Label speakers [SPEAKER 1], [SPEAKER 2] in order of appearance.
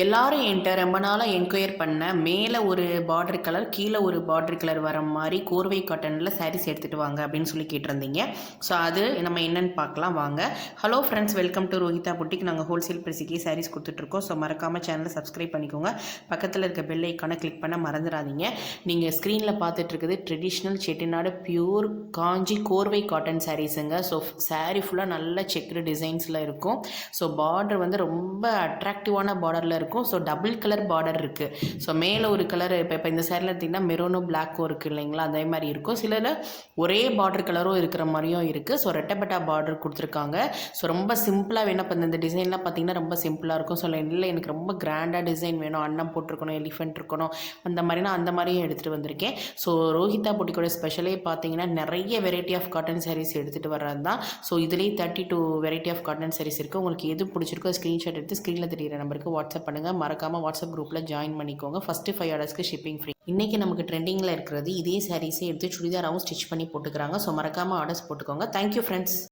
[SPEAKER 1] எல்லாரும் என்கிட்ட ரொம்ப நாளாக என்கொயர் பண்ண மேலே ஒரு பார்டர் கலர் கீழே ஒரு பார்டர் கலர் வர மாதிரி கோர்வை காட்டனில் சாரீஸ் எடுத்துகிட்டு வாங்க அப்படின்னு சொல்லி கேட்டிருந்தீங்க. ஸோ அது நம்ம என்னென்னு பார்க்கலாம் வாங்க. Hello friends, welcome to Rohitha boutique. நாங்கள் ஹோல்சேல் ப்ரைஸுக்கே சாரீஸ் கொடுத்துட்ருக்கோம். ஸோ மறக்காமல் சேனலை சப்ஸ்கிரைப் பண்ணிக்கோங்க. பக்கத்தில் இருக்க பெல் ஐக்கானை கிளிக் பண்ண மறந்துடாதீங்க. நீங்கள் ஸ்க்ரீனில் பார்த்துட்ருக்குது ட்ரெடிஷ்னல் செட்டிநாடு பியூர் காஞ்சி கோர்வை காட்டன் சாரீஸுங்க. ஸோ சாரீ ஃபுல்லாக நல்ல செக்குடு டிசைன்ஸில் இருக்கும். ஸோ பார்டர் வந்து ரொம்ப அட்ராக்டிவான பார்டரில் இருக்கும். ஸோ டபுள் கலர் பார்டர் இருக்குது. ஸோ மேலே ஒரு கலர் இப்போ இந்த சைடில் எடுத்திங்கன்னா மெரோனும் பிளாக்கும் இருக்குது இல்லைங்களா, அதே மாதிரி இருக்கும். சிலர் ஒரே பார்டர் கலரும் இருக்கிற மாதிரியும் இருக்குது. ஸோ ரெட்டப்பட்டா பார்டர் கொடுத்துருக்காங்க. ஸோ ரொம்ப சிம்பிளாக வேணும். இப்போ இந்த டிசைன்லாம் பார்த்திங்கன்னா ரொம்ப சிம்பிளாக இருக்கும். ஸோ இல்லை எனக்கு ரொம்ப கிராண்டாக டிசைன் வேணும், அன்னம் போட்டிருக்கணும், எலிஃபென்ட் இருக்கணும், அந்த மாதிரினா அந்த மாதிரியும் எடுத்துகிட்டு வந்திருக்கேன். ஸோ ரோஹிதா புட்டிக்கோட ஸ்பெஷலே பார்த்தீங்கன்னா நிறைய வெரைட்டி ஆஃப் காட்டன் சாரீஸ் எடுத்துகிட்டு வர்றது தான். ஸோ இதுலேயே 32 வெரைட்டி ஆஃப் காட்டன் சாரீஸ் இருக்குது. உங்களுக்கு எது பிடிச்சிருக்கோ ஸ்க்ரீன்ஷாட் எடுத்து ஸ்க்ரீனில் தெரியிற நம்பருக்கு வாட்ஸ்அப் பண்ணுங்கள். மறக்காமல் வாட்ஸ்அப் குரூப்பில் ஜாயின் பண்ணிக்கோங்க. ஃபஸ்ட்டு 5 ஆர்டர்ஸ்க்கு ஷிப்பிங் ஃப்ரீ. இன்றைக்கி நமக்கு ட்ரெண்டிங்கில் இருக்கிறது இதே சாரீஸே எடுத்து சுடிதாராகவும் ஸ்டிச் பண்ணி போட்டுக்கிறாங்க. ஸோ மறக்காமல் ஆர்டர்ஸ் போட்டுக்கோங்க. Thank you friends.